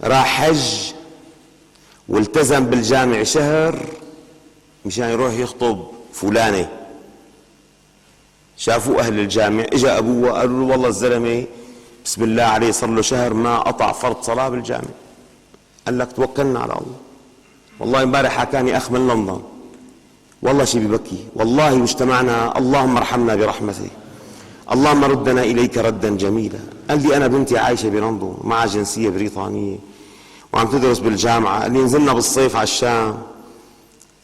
راح حج والتزم بالجامع شهر مشان يروح يخطب فلانة. شافوا أهل الجامع، اجى أبوه قالوا له والله الزلمة بسم الله عليه صار له شهر ما قطع فرض صلاة بالجامع. قال لك توكلنا على الله. والله امبارح حكاني أخ من لندن، والله شي ببكي، والله واجتمعنا اللهم ارحمنا برحمتك اللهم ردنا إليك ردا جميلا. قال لي أنا بنتي عايشة بلندن معها جنسية بريطانية وعم تدرس بالجامعة. قال لي نزلنا بالصيف على الشام،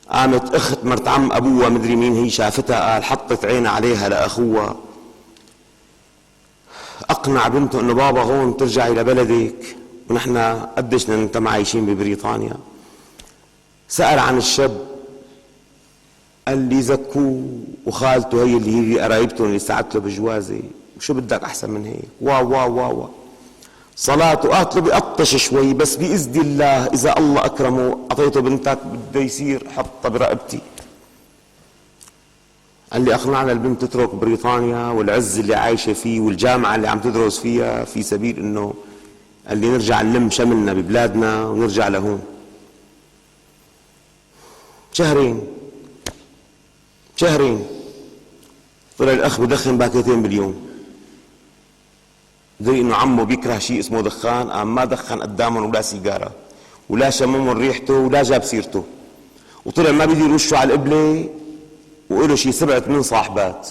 قامت اخت مرت عم ابوها مدري مين هي شافتها، قال حطت عينها عليها لاخوها، اقنع بنته انه بابا هون ترجعي لبلدك ونحن قديش انتم عايشين ببريطانيا. سأل عن الشاب قال لي زكوه وخالته هي اللي هي قرايبته اللي ساعدت له بجوازي، وشو بدك احسن من هيك. واو واو واو صلاته قالت له بيقطش شوي بس بإذن الله إذا الله أكرمه أعطيته بنتك بده يصير حطها برقبتي. قال لي أقنعنا البنت تترك بريطانيا والعز اللي عايشة فيه والجامعة اللي عم تدرس فيها في سبيل إنه قال لي نرجع نلم شملنا ببلادنا ونرجع لهون. شهرين طلع الأخ بدخن باكيتين باليوم. دري انه عمه بيكره شيء اسمه دخان، قام ما دخن قدامهم ولا سيجاره ولا شممهم ريحته ولا جاب سيرته، وطلع ما بيدير وشه على القبله وله شيء 7-8 صاحبات.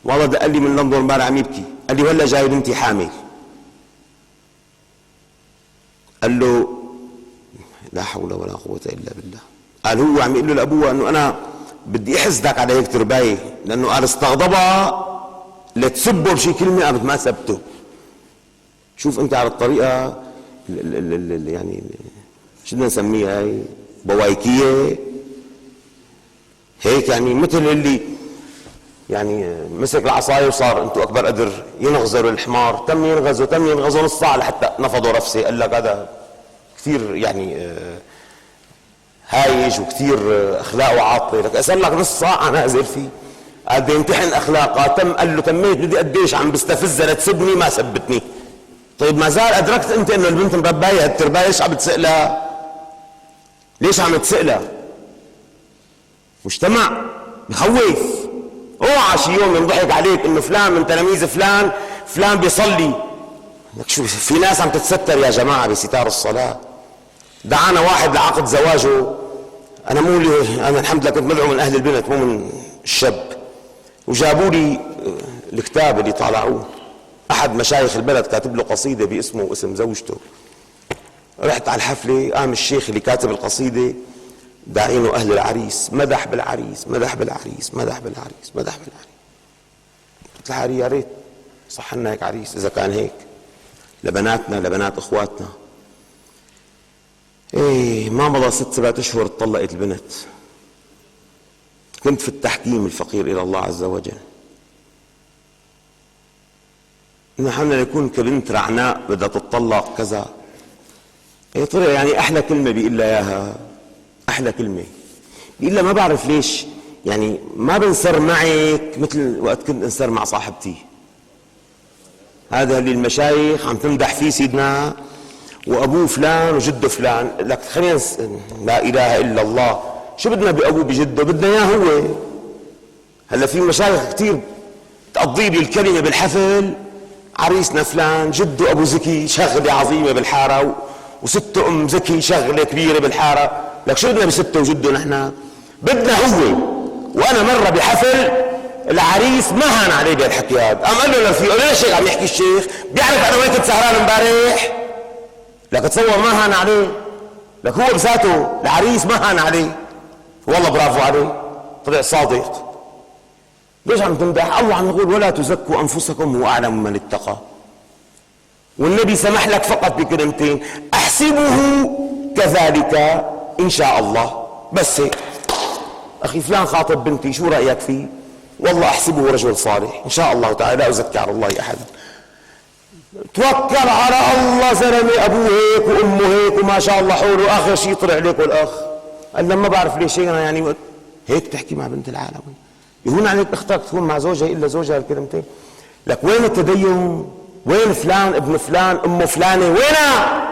والله دق لي من لندن امبارح عم يبكي، قال لي ولا جاي بنتي حامل. قال له لا حول ولا قوه الا بالله. قال هو عم يقول له لابوها انه انا بدي احسدك على هيك تربايه، لانه قال استغضبها لتسبه بشي كلمه قامت ما سبته. شوف انت على الطريقه يعني شو بدنا نسميها هي بوايكيه هيك، يعني مثل اللي يعني مسك العصايه وصار انتو اكبر قدر ينغزروا الحمار. تم ينغزوا نص ساعه لحتى نفضوا رفسه. قال لك هذا كثير يعني هايج وكثير اخلاقه عاطله. لك اسال لك نص ساعه نازل فيه قاعد يمتحن اخلاقها. قال له تميت بدي قديش عم بستفزها لتسبني ما سبتني. طيب ما زال ادركت انت انه البنت مربايه هالتربايه، ليش عم تسالها؟ ليش عم تسالها؟ مجتمع بخوف. اوعى شي يوم ينضحك عليك انه فلان من تلاميذ فلان بيصلي. لك شو في ناس عم تتستر يا جماعه بستار الصلاه. دعانا واحد لعقد زواجه، انا الحمد لله كنت مدعو من اهل البنت مو من الشاب، وجابوا لي الكتاب اللي طالعوه. احد مشايخ البلد كاتب له قصيده باسمه واسم زوجته. رحت على الحفله، قام الشيخ اللي كاتب القصيده داعينه اهل العريس، مدح بالعريس مدح بالعريس مدح بالعريس مدح بالعريس. قلت له يا ريت صح لنا هيك عريس اذا كان هيك لبناتنا لبنات اخواتنا. ايه ما مضى 6-7 اشهر اتطلقت البنت. كنت في التحكيم الفقير الى الله عز وجل. نحن نكون كبنت رعناء بدها تتطلق كذا. ايه طلع يعني احلى كلمه بيقول لها اياها، احلى كلمه بيقول لها ما بعرف ليش يعني ما بنسر معك مثل وقت كنت انسر مع صاحبتي. هذا اللي المشايخ عم تمدح فيه سيدنا وابوه فلان وجده فلان. لك خلينا لا اله الا الله، شو بدنا بابوه بجده؟ بدنا اياه هو. هلا في مشايخ كثير تقضي لي الكلمه بالحفل، عريسنا فلان جده ابو زكي شغله عظيمه بالحاره وسته ام زكي شغله كبيره بالحاره. لك شو بدنا بسته وجده؟ نحن بدنا هو. وانا مره بحفل العريس ما هان عليه بهالحكي هذا، قام قال له لرفيقه ليش هيك عم يحكي الشيخ؟ بيعرف انا وين كنت سهران امبارح؟ لك تصور ما هان عليه. لك هو بذاته العريس ما هان عليه. والله برافو عليه طلع صادق. ليش عم تمدح؟ الله عم يقول ولا تزكوا انفسكم هو اعلم من اتقى. والنبي سمح لك فقط بكلمتين، احسبه كذلك ان شاء الله. بس هيك اخي فلان خاطب بنتي شو رايك فيه؟ والله احسبه رجل صالح ان شاء الله تعالى لا ازكي على الله احدا. توكل على الله زلمه، ابوه هيك وامه هيك وما شاء الله حوله. واخر شيء طلع لك الاخ قال لما بعرف ليش انا يعني هيك تحكي مع بنت العالم؟ يهون عليك اختك تكون مع زوجها الا زوجها الكلمتين. لك وين التدين؟ وين فلان ابن فلان ام فلانه وينها؟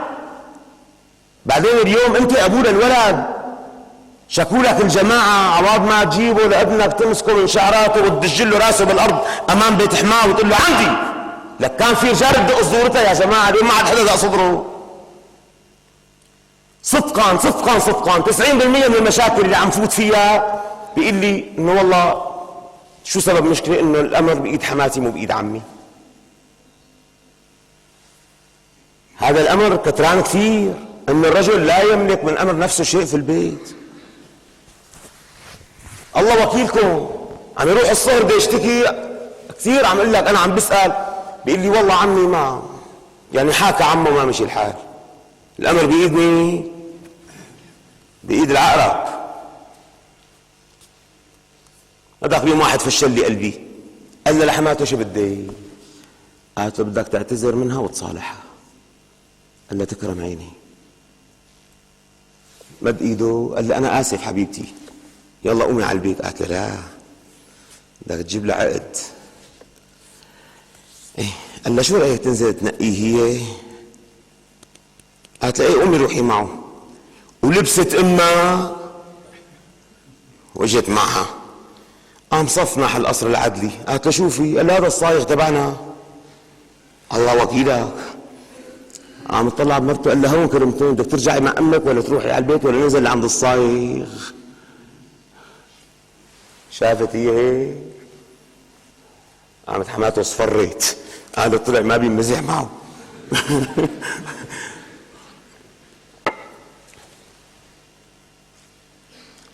بعدين اليوم انت ابو للولد، شكوا لك الجماعه عوض ما تجيبه لابنك تمسكه من شعراته وتدجله راسه بالارض امام بيت حماه وتقول له عندي. لك كان في رجال بدق صدورتها يا جماعه، اليوم ما عاد حدا دق صدره. صدقا صدقا صدقا 90% من المشاكل اللي عم فوت فيها بيقول لي انه والله شو سبب المشكله؟ انه الامر بايد حماتي مو بايد عمي. هذا الامر كتران كثير، ان الرجل لا يملك من امر نفسه شيء في البيت. الله وكيلكم عم يروح الصهر بده يشتكي كثير، عم يقول لك انا عم بسال بيقول لي والله عمي ما يعني حاكى عمه ما مشي الحال. الامر بايد مين؟ بايد العقرب. هذاك اليوم واحد فشل لي قلبي، قال لي لحماته شو بدي؟ قالت له بدك تعتذر منها وتصالحها. قال لها تكرم عيني. مد ايده قال لي انا اسف حبيبتي يلا قومي على البيت. قالت له لا بدك تجيب لها عقد. إيه؟ قال لها شو رايك تنزل تنقيه هي؟ قالت له ايه قومي روحي معه. ولبست امها واجت معها، قام صفنا على القصر العدلي. قالت له شوفي؟ قال هذا الصايغ تبعنا. الله وكيلك. قام اطلع بمرته قال لها هون كرمتين، بدك ترجعي مع امك ولا تروحي على البيت ولا ننزل لعند الصايغ؟ شافت هي هيك قامت حماته صفرت، قالت طلع ما بيمزح معه.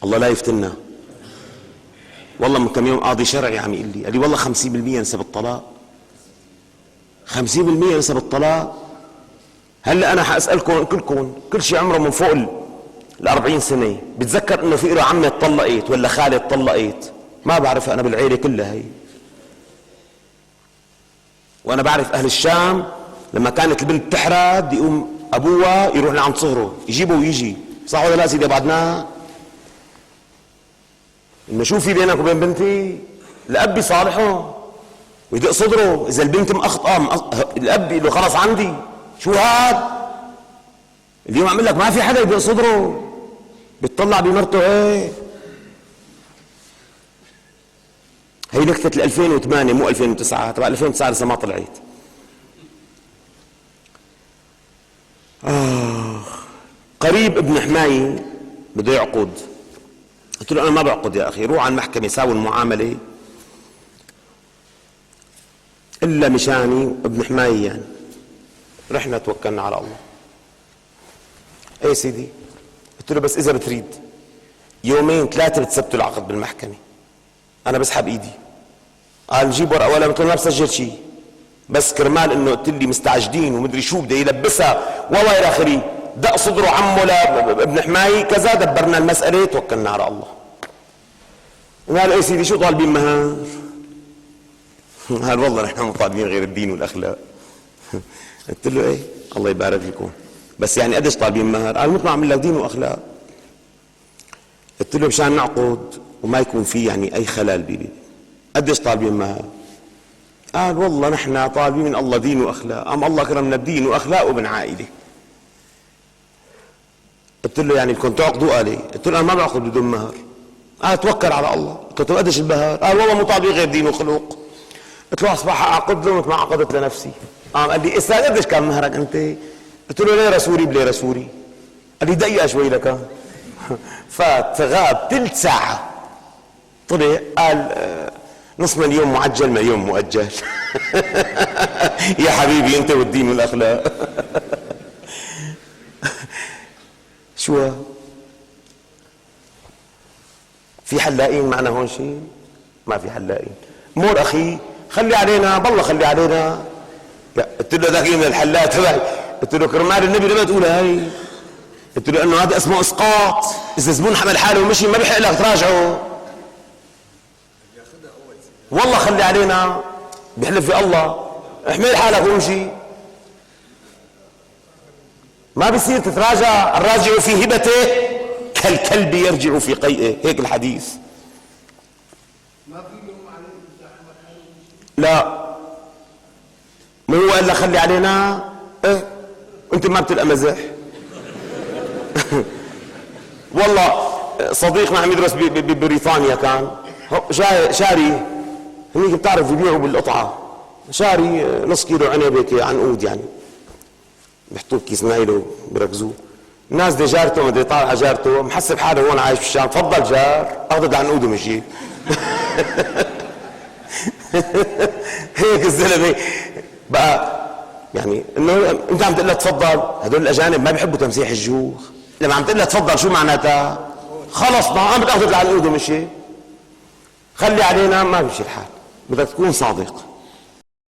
الله لا يفتنا. والله من كم يوم قاضي شرعي عم يقول لي، قال لي والله 50% نسب الطلاق، 50% نسب الطلاق. هلا انا حاسالكم كلكم كل شيء عمره من فوق ال 40 سنه بتذكر انه في له عمه طلقت ولا خاله طلقت؟ ما بعرفها انا بالعيله كلها هي. وانا بعرف اهل الشام لما كانت البنت تحرد يقوم ابوها يروح لعند صهره يجيبه ويجي. صح ولا لا سيدي بعدنا؟ انه شو في بينك وبين بنتي؟ الاب بيصالحه ويدق صدره اذا البنت مأخطأة. الاب بيقول له خلص عندي. شو هاد؟ اليوم عم لك ما في حدا يدق صدره، بيطلع بمرته ايه. هي نكتة 2008 مو 2009، تبع 2009 لسه ما طلعت. قريب ابن حماي بده يعقد. قلت له انا ما بعقد يا اخي، روح على المحكمة ساوي المعاملة الا مشاني ابن حماي يعني. رحنا توكلنا على الله. ايه سيدي؟ قلت له بس اذا بتريد يومين ثلاثة بتثبتوا العقد بالمحكمة، انا بسحب ايدي. قال جيب ورقة ولا؟ قلت له ما بسجل شيء، بس كرمال انه قلت لي مستعجلين ومدري شو بده يلبسها والله الى اخره. دق صدره عمه لابن حماي كذا، دبرنا المسألة توكلنا على الله. قال ايه سيدي شو طالبين مهار؟ قال والله نحن مو طالبين غير الدين والاخلاق. قلت له ايه الله يبارك لكم، بس يعني قديش طالبين مهر؟ قال مثل ما عمل لك دين واخلاق. قلت له مشان نعقد وما يكون في يعني اي خلل بيبي قديش طالبين مهر؟ قال والله نحن طالبين من الله دين واخلاق. قام الله كرمنا بدين واخلاق وابن عائله. قلت له يعني بدكم تعقدوا؟ قال ايه. قلت له انا ما بعقد بدون مهر. قال توكل على الله. قلت له قديش المهر؟ قال والله مو طالبين غير دين وخلق. قلت له اصبح اعقد له مثل ما عقدت لنفسي. قال لي استاذ قديش كان مهرك انت؟ قلت له ليره سوري بليره سوري. قال لي دقيقه شوي لك. فات غاب ثلث ساعه طلع قال نص مليون معجل مليون مؤجل. يا حبيبي انت والدين والاخلاق. شو في حلاقين معنا هون شيء؟ ما في حلاقين. مور اخي خلي علينا بالله خلي علينا. قلت له ذاك من الحلاق تبعي. قلت له كرمال النبي لما تقولها هي. قلت له انه هذا اسمه اسقاط، اذا زبون حمل حاله ومشي ما بيحق لك تراجعه. والله خلي علينا بيحلف في الله احمل حالك وامشي. ما بيصير تتراجع. الراجع في هبته كالكلب يرجع في قيئه، هيك الحديث. لا قال لك خلي علينا، ايه انت ما بتلقى مزح. والله صديقنا عم يدرس ببريطانيا، كان شاري، هنيك بتعرف بيبيعوا بالقطعه، شاري نص كيلو عنب هيك عنقود، يعني بيحطوه بكيس نايلو بيركزوه. نازله جارته ما ادري طالعه جارته، محسب حاله هون عايش بالشام، تفضل جار، اخذت عنقود ومشي. هيك الزلمه بقى، يعني انه انت عم تقول له تفضل. هدول الاجانب ما بيحبوا تمسيح الجوخ، لما عم تقول له تفضل شو معناتها؟ خلص ما عم بتاخذ العنقود ومشي. خلي علينا ما بيمشي الحال، بدك تكون صادق.